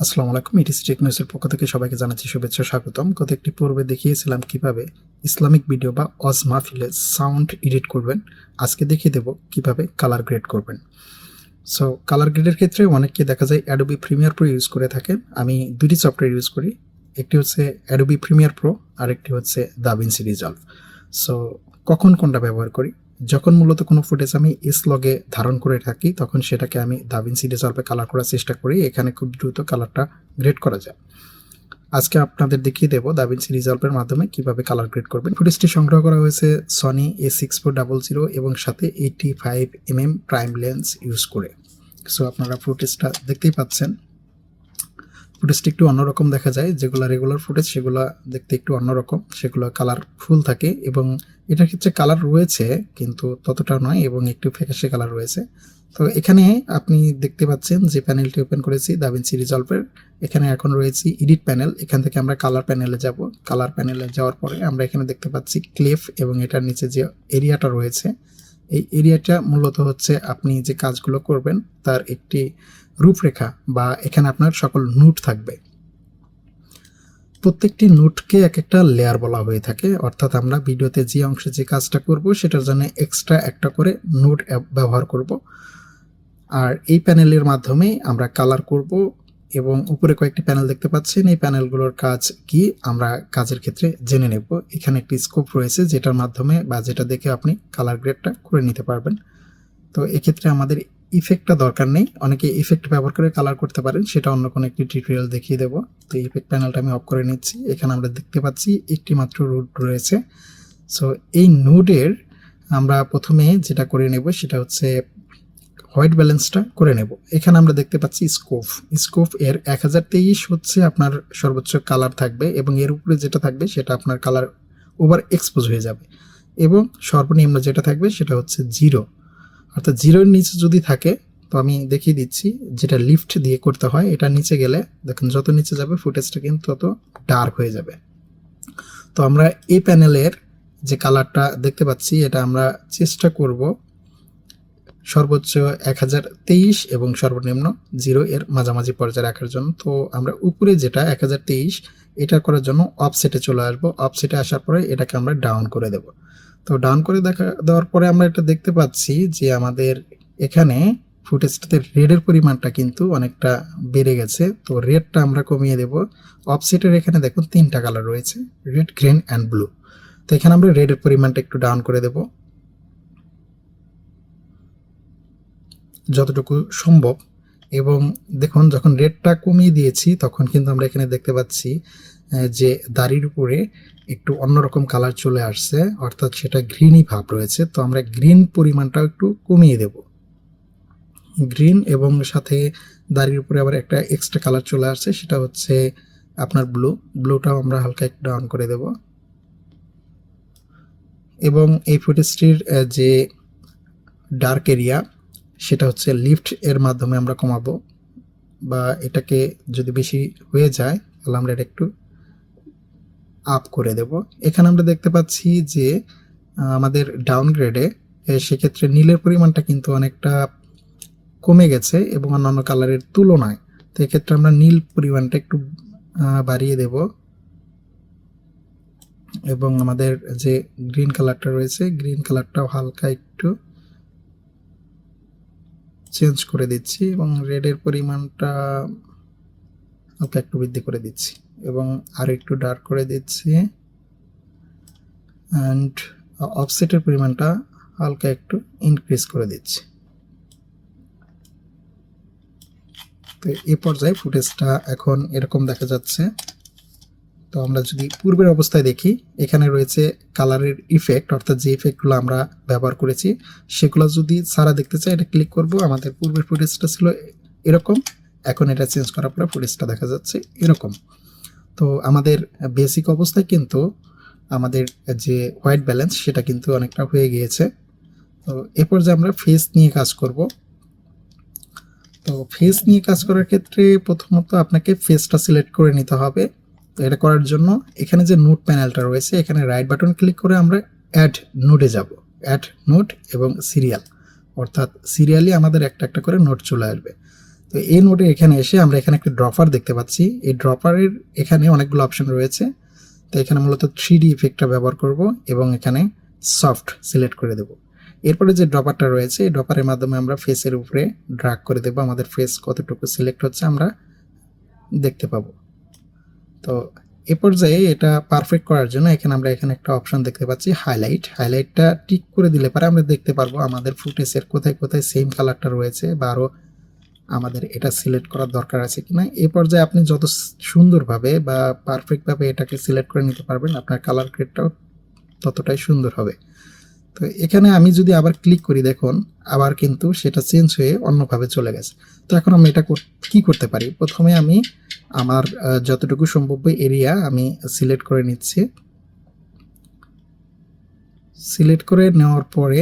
আসসালামু আলাইকুম। Etc take নিউজের পক্ষ থেকে সবাইকে জানাচ্ছি শুভেচ্ছা স্বাগতম। গত একটি পর্বে দেখিয়েছিলাম কিভাবে ইসলামিক ভিডিও বা ওয়াজ মাহফিলে সাউন্ড এডিট করবেন। আজকে দেখিয়ে দেব কিভাবে কালার গ্রেড করবেন। সো কালার গ্রেডের ক্ষেত্রে অনেককে দেখা যায় অ্যাডোবি প্রিমিয়ার প্রো ইউজ করে থাকেন। আমি দুটি সফটওয়্যার ইউজ করি। একটি হচ্ছে অ্যাডোবি প্রিমিয়ার প্রো আর একটি হচ্ছে দাভিন্সি রিজলভ। সো কখন কোনটা ব্যবহার করি? যখন মূলত কোনো ফুটেজ আমি এসলগে ধারণ করে থাকি তখন সেটাকে আমি দাভিন্সি রিজলভে কালার করার চেষ্টা করি। এখানে খুব দ্রুত কালারটা গ্রেড করা যায়। আজকে আপনাদের দেখিয়ে দেবো দাভিন্সি রিজলভের মাধ্যমে কিভাবে কালার গ্রেড করবেন। ফুটেজটি সংগ্রহ করা হয়েছে সনি A6400 এবং সাথে 85mm প্রাইম লেন্স ইউজ করে। সো আপনারা ফুটেজটা দেখতেই পাচ্ছেন। ফুটেজটি একটু অন্যরকম দেখা যায়, যেগুলো রেগুলার ফুটেজ সেগুলো দেখতে একটু অন্যরকম, সেগুলো কালারফুল থাকে এবং এটার ক্ষেত্রে কালার রয়েছে কিন্তু ততটা নয় এবং একটু ফ্যাকাশে কালার রয়েছে। তো এখানে আপনি দেখতে পাচ্ছেন যে প্যানেলটি ওপেন করেছি দাভিন্সি রিজলভের, এখানে এখন রয়েছে এডিট প্যানেল। এখান থেকে আমরা কালার প্যানেলে যাব। কালার প্যানেলে যাওয়ার পরে আমরা এখানে দেখতে পাচ্ছি ক্লিপ এবং এটার নিচে যে এরিয়াটা রয়েছে, এই এরিয়াটা মূলত হচ্ছে আপনি যে কাজগুলো করবেন তার একটি রূপরেখা বা এখানে আপনার সকল নোট থাকবে। প্রত্যেকটি নোটকে এক একটা লেয়ার বলা হয়ে থাকে, অর্থাৎ আমরা ভিডিওতে যে অংশে যে কাজটা করব সেটার জন্য এক্সট্রা একটা করে নোট ব্যবহার করব। আর এই প্যানেলের মাধ্যমে আমরা কালার করব এবং উপরে কয়েকটি প্যানেল দেখতে পাচ্ছেন। এই প্যানেলগুলোর কাজ কি আমরা কাজের ক্ষেত্রে জেনে নেব। এখানে একটি স্কোপ রয়েছে যেটার মাধ্যমে বা যেটা দেখে আপনি কালার গ্রেডটা করে নিতে পারবেন। তো এক্ষেত্রে আমাদের ইফেক্টটা দরকার নেই, অনেকে ইফেক্ট ব্যবহার করে কালার করতে পারেন, সেটা অন্য কোনো একটি টিউটোরিয়াল দেখিয়ে দেবো। তো ইফেক্ট প্যানেলটা আমি অফ করে নিচ্ছি। এখানে আমরা দেখতে পাচ্ছি একটি মাত্র নোড রয়েছে। সো এই নোডের আমরা প্রথমে যেটা করে নেব সেটা হচ্ছে হোয়াইট ব্যালেন্সটা করে নেব। এখানে আমরা দেখতে পাচ্ছি স্কোপ এর 1023 হচ্ছে আপনার সর্বোচ্চ কালার থাকবে এবং এর উপরে যেটা থাকবে সেটা আপনার কালার ওভার এক্সপোজ হয়ে যাবে এবং সর্বনিম্ন যেটা থাকবে সেটা হচ্ছে 0, অর্থাৎ 0-এর নিচে যদি থাকে তো আমি দেখিয়ে দিচ্ছি যেটা লিফট দিয়ে করতে হয়। এটা নিচে গেলে দেখুন যত নিচে যাবে ফুটেজটা কিন্তু তত ডার্ক হয়ে যাবে। তো আমরা এই প্যানেলের যে কালারটা দেখতে পাচ্ছি এটা আমরা চেষ্টা করব সর্বোচ্চ 1023 এবং সর্বনিম্ন 0 এর মাঝামাঝি পর্যায়ে রাখার জন্য। তো আমরা উপরে যেটা 1023 এটা করার জন্য অফসেটে চলে আসবো। অফসেটে আসার পরে এটাকে আমরা ডাউন করে দেব। তো ডাউন করে দেওয়ার পরে আমরা এটা দেখতে পাচ্ছি যে আমাদের এখানে ফুটেজটাতে রেডের পরিমাণটা কিন্তু অনেকটা বেড়ে গেছে। তো রেডটা আমরা কমিয়ে দেব। অফসেটের এখানে দেখুন 3টা কালার রয়েছে, রেড, গ্রিন অ্যান্ড ব্লু। তো এখানে আমরা রেডের পরিমাণটা একটু ডাউন করে দেব যতটুকু সম্ভব। এবং দেখুন যখন রেডটা কমিয়ে দিয়েছি তখন কিন্তু আমরা এখানে দেখতে পাচ্ছি যে দাড়ির উপরে একটু অন্যরকম কালার চলে আসছে, অর্থাৎ সেটা গ্রিনই ভাব রয়েছে। তো আমরা গ্রিন পরিমাণটাও একটু কমিয়ে দেব, গ্রিন, এবং সাথে দাড়ির উপরে আবার একটা এক্সট্রা কালার চলে আসছে সেটা হচ্ছে আপনার ব্লুটাও আমরা হালকা একটু ডাউন করে দেব। এবং এই ফুটেজটির যে ডার্ক এরিয়া সেটা হচ্ছে লিফট এর মাধ্যমে আমরা কমাবো, বা এটাকে যদি বেশি হয়ে যায় তাহলে আমরা এটা একটু আপ করে দেব। এখানে আমরা দেখতে পাচ্ছি যে আমাদের ডাউনগ্রেডে সেক্ষেত্রে নীলের পরিমাণটা কিন্তু অনেকটা কমে গেছে এবং অন্যান্য কালারের তুলনায়। তো এক্ষেত্রে আমরা নীল পরিমাণটা একটু বাড়িয়ে দেব এবং আমাদের যে গ্রিন কালারটা রয়েছে গ্রিন কালারটাও হালকা একটু চেঞ্জ করে দিচ্ছি এবং রেডের পরিমাণটা হালকা একটু বৃদ্ধি করে দিচ্ছি এবং আর একটু ডার্ক করে দিচ্ছি অ্যান্ড অফসেটের পরিমাণটা হালকা একটু ইনক্রিজ করে দিচ্ছি। তো এই পর্যায়ে ফুটেজটা এখন এরকম দেখা যাচ্ছে। তো আমরা যদি পূর্বের অবস্থায় দেখি এখানে রয়েছে কালারের ইফেক্ট, অর্থাৎ যে ইফেক্টগুলো আমরা ব্যবহার করেছি সেগুলো যদি সারা দেখতে চাই এটা ক্লিক করব। আমাদের পূর্বের ফুটেজটা ছিল এরকম, এখন এটা চেঞ্জ করার পরে ফুটেজটা দেখা যাচ্ছে এরকম। তো আমাদের বেসিক অবস্থায় কিন্তু আমাদের যে হোয়াইট ব্যালেন্স সেটা কিন্তু অনেকটা হয়ে গিয়েছে। তো এরপর যে আমরা ফেস নিয়ে কাজ করব। তো ফেস নিয়ে কাজ করার ক্ষেত্রে প্রথমত আপনাকে ফেসটা সিলেক্ট করে নিতে হবে। তো এটা করার জন্য এখানে যে নোট প্যানেলটা রয়েছে এখানে রাইট বাটন ক্লিক করে আমরা অ্যাড নোটে যাব। অ্যাড নোট এবং সিরিয়াল, অর্থাৎ সিরিয়ালি আমাদের একটা একটা করে নোট চলে আসবে। তো এই নোটে এখানে এসে আমরা এখানে একটা ড্রপার দেখতে পাচ্ছি। এই ড্রপারের এখানে অনেকগুলো অপশন রয়েছে। তো এখানে মূলত 3D ইফেক্টটা ব্যবহার করব এবং এখানে সফট সিলেক্ট করে দেব। এরপরে যে ড্রপারটা রয়েছে এই ড্রপারের মাধ্যমে আমরা ফেসের উপরে ড্র্যাগ করে দেব। আমাদের ফেস কতটুকু সিলেক্ট হচ্ছে আমরা দেখতে পাবো। তো এ পর্যায়ে এটা পারফেক্ট করার জন্য আমরা এখানে একটা অপশন দেখতে পাচ্ছি হাইলাইটটা টিক করে দিলে পরে আমরা দেখতে পারবো আমাদের ফুটেজের কোথায় কোথায় সেম কালারটা রয়েছে বা আরও আমাদের এটা সিলেক্ট করার দরকার আছে কিনা। এই পর্যায়ে আপনি যত সুন্দরভাবে বা পারফেক্টভাবে এটাকে সিলেক্ট করে নিতে পারবেন আপনার কালার গ্রেডটাও ততটাই সুন্দর হবে। তো এখানে আমি যদি আবার ক্লিক করি দেখুন আবার কিন্তু সেটা চেঞ্জ হয়ে অন্যভাবে চলে গেছে। তো এখন আমি এটা কি করতে পারি, প্রথমে আমি আমার যতটুকু সম্ভাব্য এরিয়া আমি সিলেক্ট করে নিচ্ছি। সিলেক্ট করে নেওয়ার পরে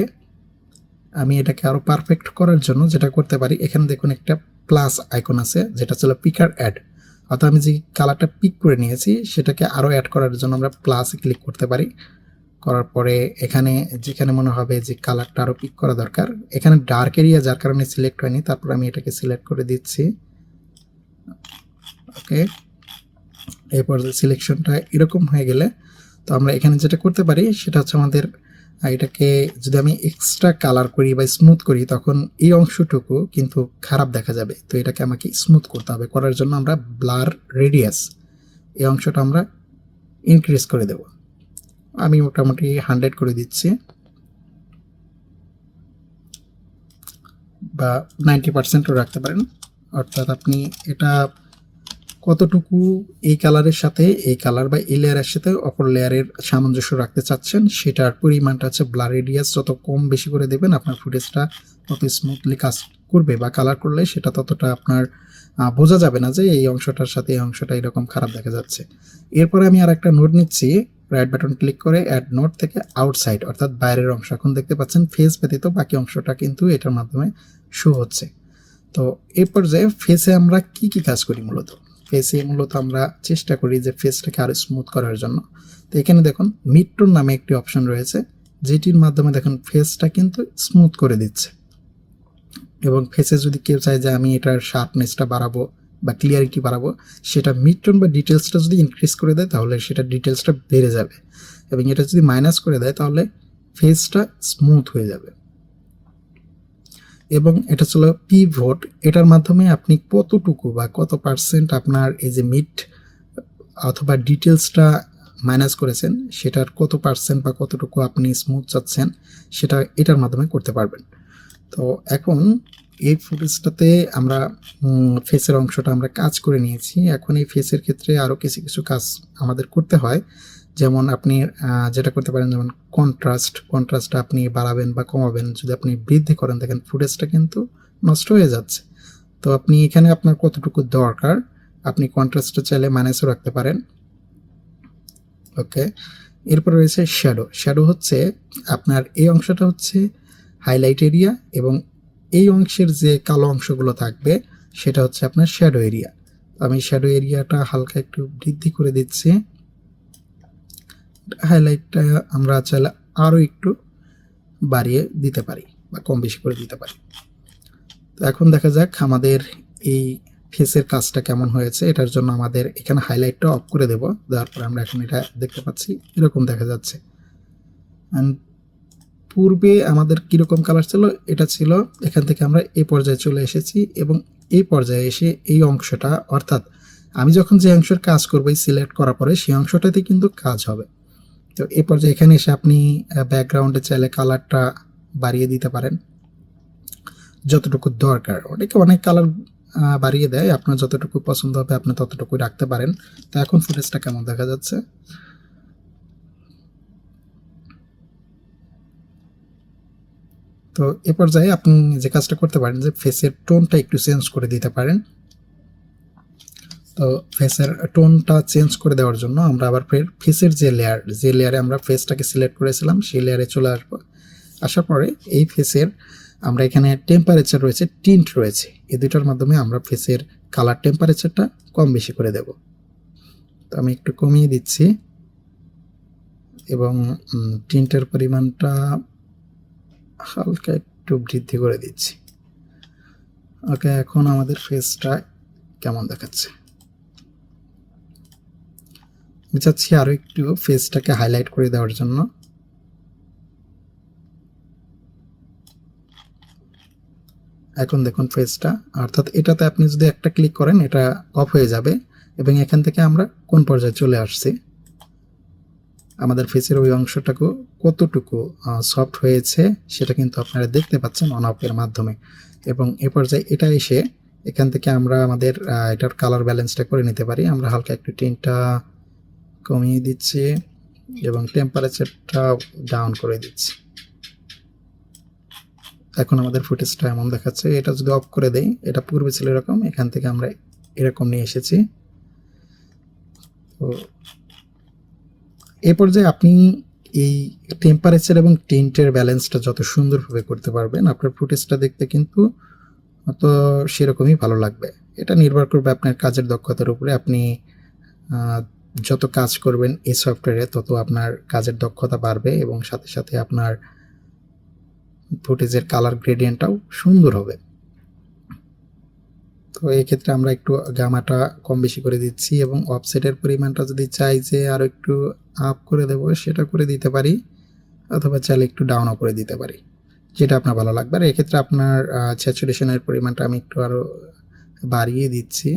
আমি এটাকে আরও পারফেক্ট করার জন্য যেটা করতে পারি, এখানে দেখুন একটা প্লাস আইকন আছে যেটা ছিল পিকার অ্যাড, অর্থাৎ আমি যে কালারটা পিক করে নিয়েছি সেটাকে আরও অ্যাড করার জন্য আমরা প্লাসে ক্লিক করতে পারি। করার পরে এখানে যেখানে মনে হবে যে কালারটা আরও পিক করা দরকার, এখানে ডার্ক এরিয়া যার কারণে সিলেক্ট হয়নি, তারপর আমি এটাকে সিলেক্ট করে দিচ্ছি। ওকে, এরপর সিলেকশনটা এরকম হয়ে গেলে তো আমরা এখানে যেটা করতে পারি সেটা হচ্ছে আমাদের এটাকে যদি আমি এক্সট্রা কালার করি বা স্মুথ করি তখন এই অংশটুকু কিন্তু খারাপ দেখা যাবে। তো এটাকে আমাকে স্মুথ করতে হবে। করার জন্য আমরা ব্লার রেডিয়াস এই অংশটা আমরা ইনক্রিজ করে দেব। আমি মোটামুটি 100 করে দিচ্ছি বা 90%ও রাখতে পারেন, অর্থাৎ আপনি এটা কতটুকু এই কালারের সাথে এই কালার বা এই লেয়ারের সাথে অপর লেয়ারের সামঞ্জস্য রাখতে চাচ্ছেন সেটার পরিমাণটা হচ্ছে ব্লার রেডিয়াস যত কম বেশি করে দেবেন আপনার ফুটেজটা তত স্মুথলি কাজ করবে, বা কালার করলে সেটা ততটা আপনার বোঝা যাবে না যে এই অংশটার সাথে এই অংশটা এরকম খারাপ দেখা যাচ্ছে। এরপরে আমি আর একটা নোট নিচ্ছি, রাইট বাটন ক্লিক করে অ্যাড নোট থেকে আউটসাইড অর্থাৎ বাইরের অংশ। এখন দেখতে পাচ্ছেন ফেস ব্যতীত বাকি অংশটা কিন্তু এটার মাধ্যমে শো হচ্ছে। তো এই পর্যায়ে ফেসে আমরা কি কি কাজ করি, ফেসে মূলত আমরা চেষ্টা করি যে ফেসটাকে আরো স্মুথ করার জন্য। তো এখানে দেখুন মিড টোন নামে একটি অপশন রয়েছে যেটির মাধ্যমে দেখুন ফেসটা কিন্তু স্মুথ করে দিচ্ছে। এবং ফেসে যদি কেউ চায় যে আমি এটার শার্পনেসটা বাড়াবো বা ক্লিয়ারিটি বাড়াবো, সেটা মিড টোন বা ডিটেলসটা যদি ইনক্রিজ করে দেয় তাহলে সেটা ডিটেলসটা বেড়ে যাবে, এবং এটা যদি মাইনাস করে দেয় তাহলে ফেসটা স্মুথ হয়ে যাবে। এবং এটা ছিল পিভট, এটার মাধ্যমে আপনি কতটুকু বা কত পার্সেন্ট আপনার এই যে মিড অথবা ডিটেলসটা মাইনাস করেছেন সেটার কত পার্সেন্ট বা কতটুকু আপনি স্মুথ চাচ্ছেন সেটা এটার মাধ্যমে করতে পারবেন। তো এখন এই ফুটেজটাতে আমরা ফেসের অংশটা আমরা কাজ করে নিয়েছি। এখন এই ফেসের ক্ষেত্রে আরও কিছু কিছু কাজ আমাদের করতে হয়, যেমন আপনি যেটা করতে পারেন যেমন কন্ট্রাস্টটা আপনি বাড়াবেন বা কমাবেন। যদি আপনি বৃদ্ধি করেন দেখেন ফুটেজটা কিন্তু নষ্ট হয়ে যাচ্ছে। তো আপনি এখানে আপনার কতটুকু দরকার আপনি কন্ট্রাস্টটা চাইলে মাইনাসও রাখতে পারেন। ওকে, এরপর রয়েছে শ্যাডো হচ্ছে আপনার এই অংশটা হচ্ছে হাইলাইট এরিয়া, এবং এই অংশের যে কালো অংশগুলো থাকবে সেটা হচ্ছে আপনার শ্যাডো এরিয়া। আমি শ্যাডো এরিয়াটা হালকা একটু বৃদ্ধি করে দিচ্ছি। হাইলাইটটা আমরা চাইলে আরও একটু বাড়িয়ে দিতে পারি বা কম বেশি করে দিতে পারি। তো এখন দেখা যাক আমাদের এই ফেসের কাজটা কেমন হয়েছে। এটার জন্য আমাদের এখানে হাইলাইটটা অফ করে দেব, দেওয়ার পর আমরা এখন এটা দেখতে পাচ্ছি এরকম দেখা যাচ্ছে। পূর্বে আমাদের কীরকম কালার ছিল, এটা ছিল এখান থেকে আমরা এই পর্যায়ে চলে এসেছি, এবং এই পর্যায়ে এসে এই অংশটা অর্থাৎ আমি যখন যে অংশের কাজ করবো সিলেক্ট করার পরে সেই অংশটাতে কিন্তু কাজ হবে। তো এই পর্যায়ে এখানে এসে আপনি ব্যাকগ্রাউন্ডে চাইলে কালারটা বাড়িয়ে দিতে পারেন যতটুকু দরকার। অনেকে অনেক কালার বাড়িয়ে দেয়, আপনার যতটুকু পছন্দ হবে আপনি ততটুকু রাখতে পারেন। তো এখন ফুটেজটা কেমন দেখা যাচ্ছে। তো এ পর্যায়ে আপনি যে কাজটা করতে পারেন যে ফেসের টোনটা একটু চেঞ্জ করে দিতে পারেন। তো ফেসের টোনটা চেঞ্জ করে দেওয়ার জন্য আমরা আবার ফেসের যে লেয়ারে আমরা ফেসটাকে সিলেক্ট করেছিলাম সেই লেয়ারে চলে আসবো। আসার পরে এই ফেসের আমরা এখানে টেম্পারেচার রয়েছে, টিন্ট রয়েছে, এই দুটার মাধ্যমে আমরা ফেসের কালার টেম্পারেচারটা কম বেশি করে দেব। তো আমি একটু কমিয়ে দিচ্ছি এবং টিন্টের পরিমাণটা হালকা একটু বৃদ্ধি করে দিচ্ছি। ওকে, এখন আমাদের ফেসটা কেমন দেখাচ্ছে আমি চাচ্ছি আরো একটু ফেসটাকে হাইলাইট করে দেওয়ার জন্য। এখন দেখুন ফেসটা, অর্থাৎ এটাতে আপনি যদি একটা ক্লিক করেন এটা অফ হয়ে যাবে এবং এখান থেকে আমরা কোন পর্যায়ে চলে আসছি, আমাদের ফেসের ওই অংশটাকে কতটুকু সফট হয়েছে সেটা কিন্তু আপনারা দেখতে পাচ্ছেন অন অফের মাধ্যমে। এবং এ পর্যায়ে এটা এসে এখান থেকে আমরা আমাদের এটার কালার ব্যালেন্সটা করে নিতে পারি। আমরা হালকা একটু টিনটা কমিয়ে দিচ্ছি এবং টেম্পারেচারটা ডাউন করে দিচ্ছি। এখন আমাদের ফুটেজটা এমন দেখাচ্ছে। এটা যদি অফ করে দেই, এটা পূর্বে ছিল এরকম, এখান থেকে আমরা এরকম নিয়ে এসেছি। তো এ পর্যায়ে আপনি এই টেম্পারেচার এবং টিন্টের ব্যালেন্সটা যত সুন্দরভাবে করতে পারবেন, আপনার ফুটেজটা দেখতে কিন্তু তো সেরকমই ভালো লাগবে। এটা নির্ভর করবে আপনার কাজের দক্ষতার উপরে। আপনি যত কাজ করবেন এই সফটওয়্যারে তত আপনার কাজের দক্ষতা বাড়বে এবং সাথে সাথে আপনার ফুটেজের কালার গ্রেডিয়েন্টটাও সুন্দর হবে। তো এই ক্ষেত্রে আমরা একটু গামাটা কম বেশি করে দিচ্ছি এবং অফসেটের পরিমাণটা যদি চাই যে আরও একটু আপ করে দেব সেটা করে দিতে পারি, অথবা চাইলে একটু ডাউনও করে দিতে পারি, যেটা আপনার ভালো লাগবে। আর এক্ষেত্রে আপনার স্যাচুরেশনের পরিমাণটা আমি একটু আরও বাড়িয়ে দিচ্ছি।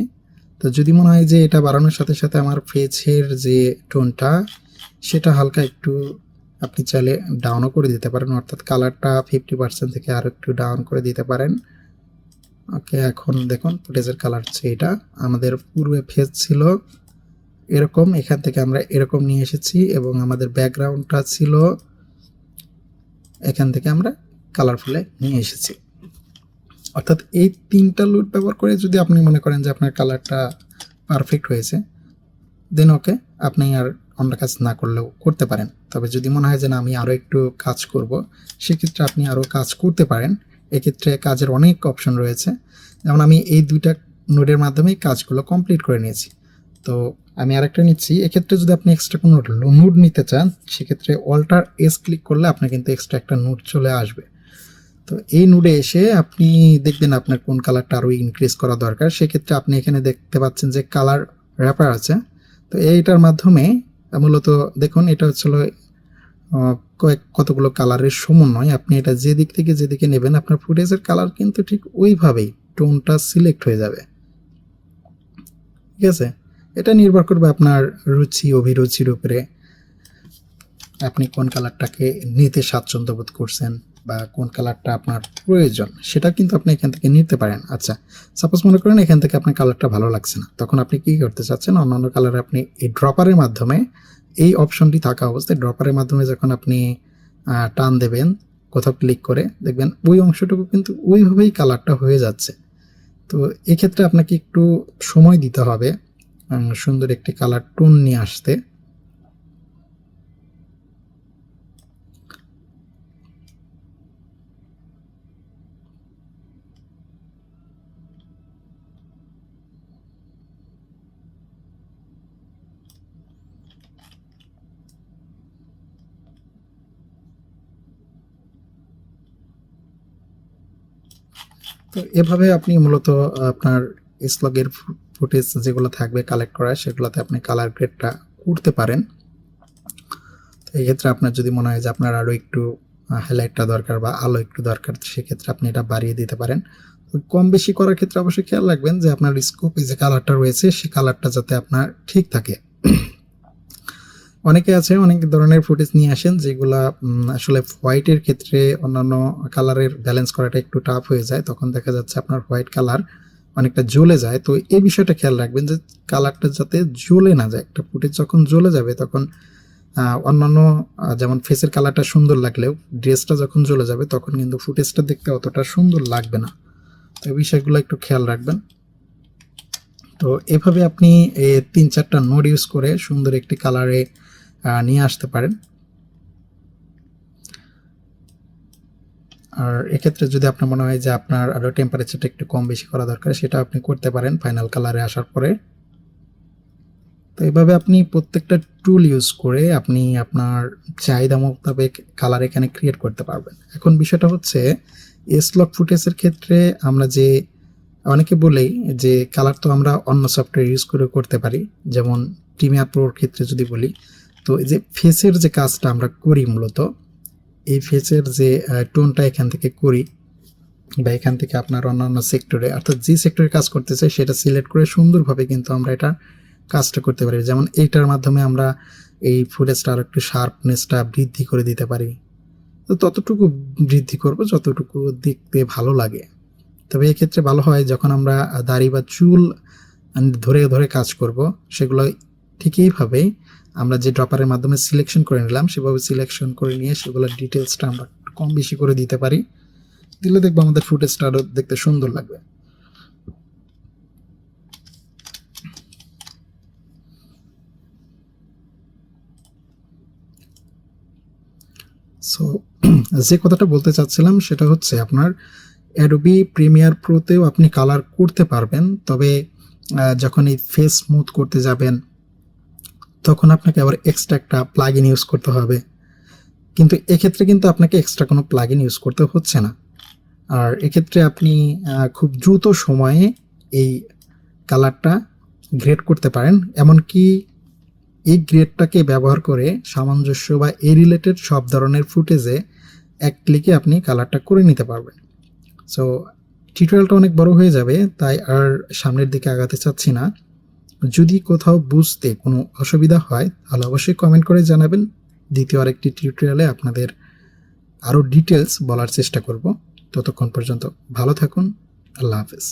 তো যদি মনে হয় যে এটা বাড়ানোর সাথে সাথে আমার ফেসের যে টোনটা সেটা হালকা একটু আপনি চাইলে ডাউনও করে দিতে পারেন, অর্থাৎ কালারটা 50% থেকে আরও একটু ডাউন করে দিতে পারেন। ওকে, এখন দেখুন ফুটেজের কালার হচ্ছে এটা। আমাদের পূর্বে ফেস ছিল এরকম, এখান থেকে আমরা এরকম নিয়ে এসেছি এবং আমাদের ব্যাকগ্রাউন্ডটা ছিল এখান থেকে আমরা কালারফুলে নিয়ে এসেছি। অর্থাৎ এই তিনটা লুট ব্যবহার করে যদি আপনি মনে করেন যে আপনার কালারটা পারফেক্ট হয়েছে, দেন ওকে, আপনি আর অন্য কাজ না করলেও করতে পারেন। তবে যদি মনে হয় যে না আমি আরও একটু কাজ করব, সেক্ষেত্রে আপনি আরও কাজ করতে পারেন। এক্ষেত্রে কাজের অনেক অপশন রয়েছে। যেমন আমি এই দুইটা নোডের মাধ্যমেই কাজগুলো কমপ্লিট করে নিয়েছি। তো আমি আরেকটা নিচ্ছি। এক্ষেত্রে যদি আপনি এক্সট্রা কোনো নোড নিতে চান, সেক্ষেত্রে অল্টার এস ক্লিক করলে আপনার কিন্তু এক্সট্রা একটা নোড চলে আসবে। তো এই নোডে এসে আপনি দেখবেন আপনার কোন কালারটা আরও ইনক্রিজ করা দরকার। সেক্ষেত্রে আপনি এখানে দেখতে পাচ্ছেন যে কালার র্যাপার আছে। তো এইটার মাধ্যমে মূলত দেখুন এটা হচ্ছিল কতগুলো কালারের সমন্বয়। আপনি এটা যে দিক থেকে যেদিকে নেবেন আপনার ফুটেজের কালার কিন্তু ঠিক ওইভাবেই টোনটা সিলেক্ট হয়ে যাবে। ঠিক আছে, এটা নির্ভর করবে আপনার রুচি অভিরুচির উপরে, আপনি কোন কালারটাকে নিতে স্বাচ্ছন্দ্য বোধ করছেন বা কোন কালারটা আপনার প্রয়োজন সেটা কিন্তু আপনি এখান থেকে নিতে পারেন। আচ্ছা, সাপোজ মনে করেন এখান থেকে আপনার কালারটা ভালো লাগছে না, তখন আপনি কি করতে চাচ্ছেন, অন্যান্য কালারে আপনি এই ড্রপারের মাধ্যমে, এই অপশনটি থাকা অবস্থায় ড্রপারের মাধ্যমে যখন আপনি টান দেবেন কোথাও ক্লিক করে, দেখবেন ওই অংশটুকু কিন্তু ওইভাবেই কালারটা হয়ে যাচ্ছে। তো এক্ষেত্রে আপনাকে একটু সময় দিতে হবে সুন্দর একটি কালার টোন নিয়ে আসতে। তো এভাবে আপনি মূলত আপনার স্লগের ফুটেজ যেগুলো থাকবে কালেক্ট করা, সেগুলোতে আপনি কালার গ্রেডটা করতে পারেন। তো এই ক্ষেত্রে আপনার যদি মনে হয় যে আপনার আরও একটু হাইলাইটটা দরকার বা আলো একটু দরকার, সেক্ষেত্রে আপনি এটা বাড়িয়ে দিতে পারেন। কম বেশি করার ক্ষেত্রে অবশ্যই খেয়াল রাখবেন যে আপনার স্কোপে যে কালারটা রয়েছে সেই কালারটা যাতে আপনার ঠিক থাকে। অনেকে আছে অনেক ধরনের ফুটেজ নিয়ে আসেন যেগুলা আসলে হোয়াইটের ক্ষেত্রে অন্যান্য কালারের ব্যালেন্স করাটা একটু টাফ হয়ে যায়, তখন দেখা যাচ্ছে আপনার হোয়াইট কালার অনেকটা জ্বলে যায়। তো এই বিষয়টা খেয়াল রাখবেন যে কালারটা যাতে জ্বলে না যায়। একটা ফুটেজ যখন জ্বলে যাবে তখন অন্যান্য যেমন ফেসের কালারটা সুন্দর লাগলেও ড্রেসটা যখন জ্বলে যাবে তখন কিন্তু ফুটেজটা দেখতে অতটা সুন্দর লাগবে না। তো এই বিষয়গুলো একটু খেয়াল রাখবেন। তো এভাবে আপনি 3-4টা নোড ইউজ করে সুন্দর একটি কালারে নিয়ে আসতে পারেন। আর এক্ষেত্রে যদি আপনার মনে হয় যে আপনার আরও টেম্পারেচারটা একটু কম বেশি করা দরকার, সেটা আপনি করতে পারেন ফাইনাল কালারে আসার পরে। তো এইভাবে আপনি প্রত্যেকটা টুল ইউজ করে আপনি আপনার চাহিদা মোতাবেক কালার এখানে ক্রিয়েট করতে পারবেন। এখন বিষয়টা হচ্ছে স্লগ ফুটেজের ক্ষেত্রে আমরা যে অনেকে বলেই যে কালার তো আমরা অন্য সফটওয়্যার ইউজ করে করতে পারি, যেমন প্রিমিয়ার প্রোর ক্ষেত্রে যদি বলি, তো এই যে ফেসের যে কাজটা আমরা করি মূলত, এই ফেসের যে টোনটা এখান থেকে করি বা এখান থেকে আপনার অন্যান্য সেক্টরে, অর্থাৎ যে সেক্টরে কাজ করতে চাই সেটা সিলেক্ট করে সুন্দরভাবে কিন্তু আমরা এটা কাজটা করতে পারি। যেমন এইটার মাধ্যমে আমরা এই ফুটেজটা আর একটু শার্পনেসটা বৃদ্ধি করে দিতে পারি। তো ততটুকু বৃদ্ধি করব যতটুকু দেখতে ভালো লাগে। তবে এক্ষেত্রে ভালো হয় যখন আমরা দাড়ি বা চুল ধরে ধরে কাজ করব, সেগুলো ঠিক এইভাবেই আমরা যে ড্রপারের মাধ্যমে সিলেকশন করে নিলাম সেভাবে সিলেকশন করে নিয়ে সেগুলোর ডিটেলসটা আমরা কম বেশি করে দিতে পারি। দিলে দেখবো আমাদের ফুটেজটা আরও দেখতে সুন্দর লাগবে। সো যে কথাটা বলতে চাচ্ছিলাম সেটা হচ্ছে আপনার অ্যাডোবি প্রিমিয়ার প্রোতেও আপনি কালার করতে পারবেন, তবে যখন এই ফেস স্মুথ করতে যাবেন তখন আপনাকে আবার এক্সট্রা একটা প্লাগইন ইউজ করতে হবে। কিন্তু এক্ষেত্রে কিন্তু আপনাকে এক্সট্রা কোনো প্লাগইন ইউজ করতে হচ্ছে না। আর এক্ষেত্রে আপনি খুব দ্রুত সময়ে এই কালারটা গ্রেড করতে পারেন, এমনকি এই গ্রেডটাকে ব্যবহার করে সামঞ্জস্য বা এই রিলেটেড সব ধরনের ফুটেজে এক ক্লিকে আপনি কালারটা করে নিতে পারবেন। সো টিউটোরিয়ালটা অনেক বড় হয়ে যাবে, তাই আর সামনের দিকে আগাতে চাচ্ছি না। যদি কোথাও বুঝতে কোনো অসুবিধা হয় তাহলে অবশ্যই কমেন্ট করে জানাবেন। দ্বিতীয় আরেকটি টিউটোরিয়ালে আপনাদের আরও ডিটেলস বলার চেষ্টা করব। ততক্ষণ পর্যন্ত ভালো থাকুন। আল্লাহ হাফেজ।